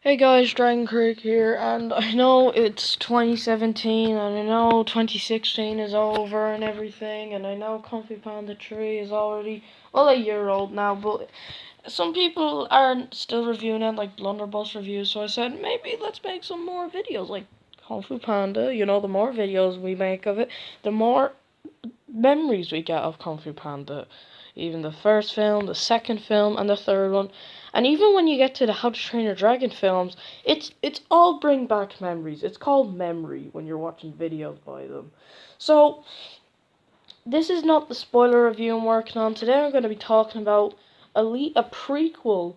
Hey guys, Dragon Creek here, and I know it's 2017, and I know 2016 is over and everything, and I know Comfy Panda 3 is already, well, a year old now, but some people are still reviewing it, like Blunderbuss reviews, so I said, maybe let's make some more videos, like Comfy Panda, the more videos we make of it, the more memories we get of Kung Fu Panda. Even the first film, the second film, and the third one. And even when you get to the How to Train Your Dragon films, it's all bring back memories. It's called memory when you're watching videos by them. So, this is not the spoiler review I'm working on. Today I'm going to be talking about a prequel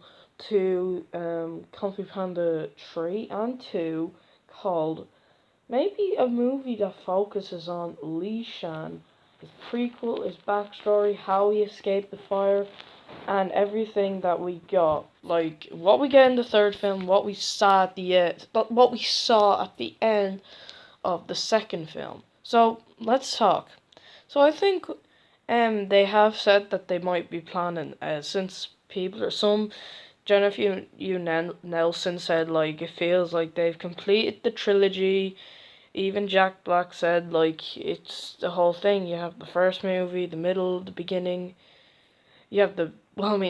to Kung Fu Panda 3 and 2 called maybe a movie that focuses on Shan, his prequel, his backstory, how he escaped the fire, and everything that we got. Like what we get in the third film, what we saw at the end of the second film. So let's talk. So I think they have said that they might be planning since people or some Jennifer Nelson said like it feels like they've completed the trilogy. Even Jack Black said, like, it's the whole thing. You have the first movie, the middle, the beginning. You have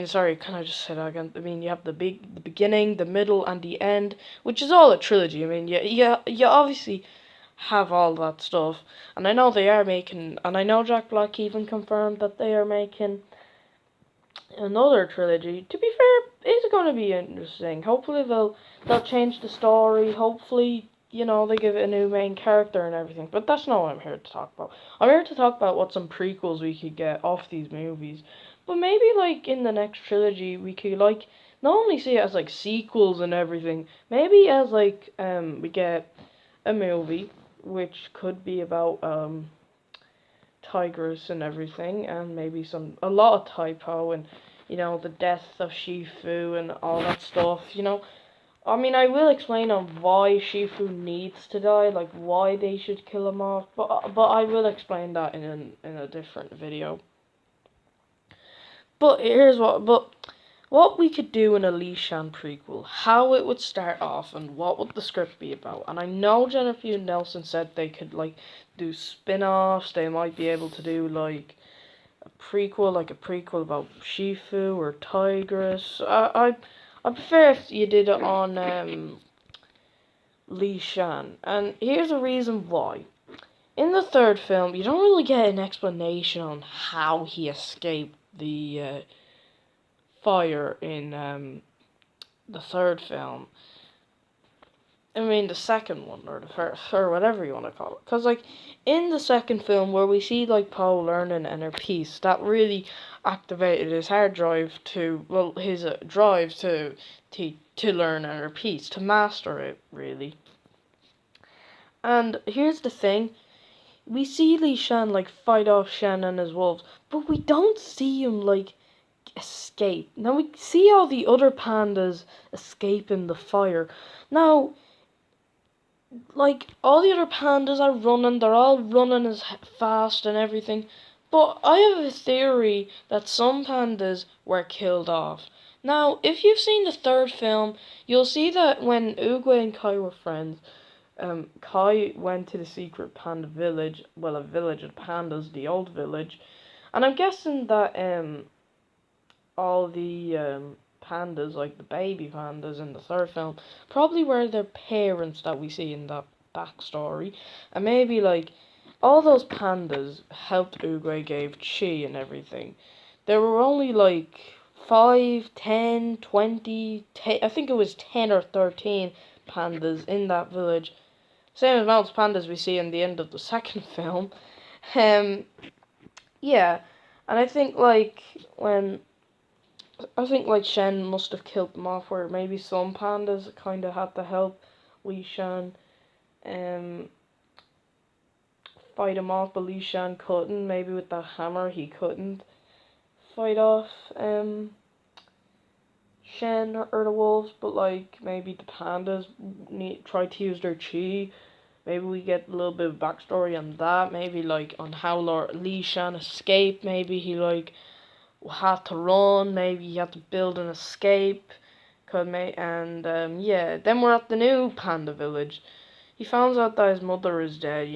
sorry, can I just say that again? I mean, you have the beginning, the middle, and the end, which is all a trilogy. I mean, you obviously have all that stuff. And I know they are making, and I know Jack Black even confirmed that they are making another trilogy. To be fair, it's going to be interesting. Hopefully they'll change the story. Hopefully, they give it a new main character and everything. But that's not what I'm here to talk about. I'm here to talk about what some prequels we could get off these movies. But maybe like in the next trilogy we could like not only see it as like sequels and everything, maybe as like we get a movie which could be about Tigress and everything, and maybe a lot of typo and the death of Shifu and all that stuff. I mean, I will explain on why Shifu needs to die, like why they should kill him off, but I will explain that in a different video. But what we could do in a Li Shan prequel, how it would start off, and what would the script be about. And I know Jennifer Nelson said they could like do spin-offs. They might be able to do like a prequel about Shifu or Tigress. I prefer if you did it on Li Shan, and here's a reason why. In the third film, you don't really get an explanation on how he escaped the fire in the third film. I mean, the second one, or the first, or whatever you want to call it. Because, like, in the second film, where we see, like, Poe learning inner peace, that really activated his hard drive his drive to learn inner peace, to master it, really. And here's the thing. We see Li Shan, like, fight off Shen and his wolves, but we don't see him, like, escape. Now, we see all the other pandas escaping the fire. Now, like, all the other pandas are running, they're all running as fast and everything. But I have a theory that some pandas were killed off. Now, if you've seen the third film, you'll see that when Oogway and Kai were friends, Kai went to the secret panda village, well, a village of pandas, the old village, and I'm guessing that all the pandas, like the baby pandas in the third film, probably were their parents that we see in that backstory, and maybe like all those pandas helped Oogway, gave chi and everything. There were only like 5, 10, 20, 10, I think it was 10 or 13 pandas in that village. Same amount of pandas we see in the end of the second film. Yeah, and I think like Shen must have killed them off, where maybe some pandas kind of had to help Li Shan fight him off, but Li Shan couldn't. Maybe with that hammer he couldn't fight off Shen or the wolves, but like maybe the pandas try to use their chi. Maybe we get a little bit of backstory on that. Maybe like on how Li Shan escaped. Maybe he like had to run. Maybe he had to build an escape. Yeah, then we're at the new panda village. He finds out that his mother is dead,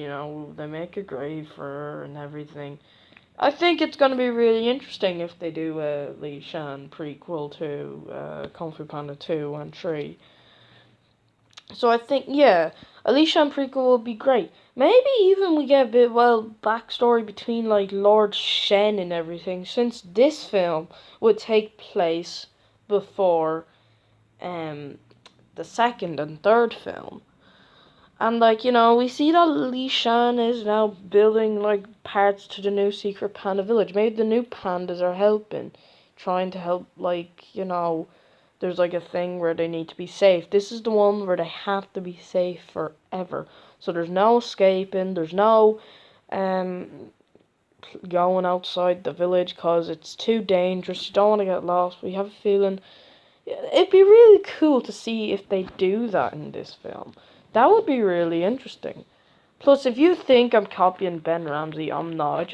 they make a grave for her and everything. I think it's going to be really interesting if they do a Li Shan prequel to Kung Fu Panda 2 and 3. So I think, yeah, a Li Shan prequel will be great. Maybe even we get a bit, backstory between, like, Lord Shen and everything, since this film would take place before the second and third film. And, like, we see that Li Shan is now building, like, parts to the new secret panda village. Maybe the new pandas are helping, trying to help, like, there's, like, a thing where they need to be safe. This is the one where they have to be safe forever. So there's no escaping, there's no, going outside the village because it's too dangerous. You don't want to get lost. We have a feeling it'd be really cool to see if they do that in this film. That would be really interesting. Plus, if you think I'm copying Ben Ramsey, I'm not.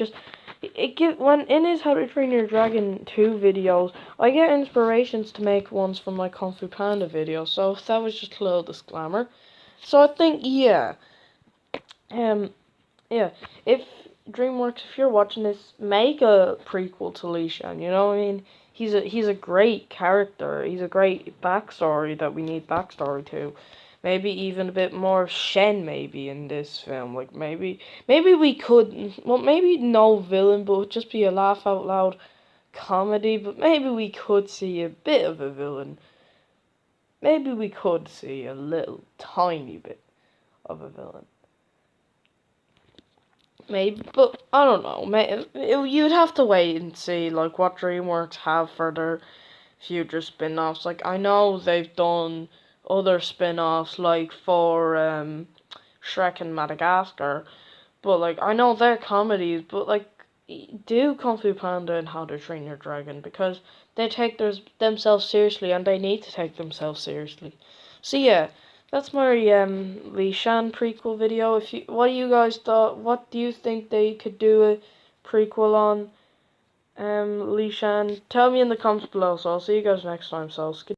When in his How to Train Your Dragon 2 videos, I get inspirations to make ones from my Kung Fu Panda videos. So that was just a little disclaimer. So I think, yeah, yeah. If DreamWorks, if you're watching this, make a prequel to Li Shan. You know what I mean? He's a great character. He's a great backstory that we need backstory to. Maybe even a bit more of Shen maybe in this film. Like maybe we could, well, maybe no villain, but just be a laugh out loud comedy. But maybe we could see a bit of a villain. Maybe we could see a little tiny bit of a villain. Maybe, but I don't know. You'd have to wait and see, like, what DreamWorks have for their future spin-offs. Like, I know they've done other spin-offs, like, for, Shrek and Madagascar, but, like, I know they're comedies, but, like, do Kung Fu Panda and How to Train Your Dragon, because they take themselves seriously, and they need to take themselves seriously. So, yeah. That's my Li Shan prequel video. What do you guys thought? What do you think they could do a prequel on Li Shan? Tell me in the comments below. So I'll see you guys next time. So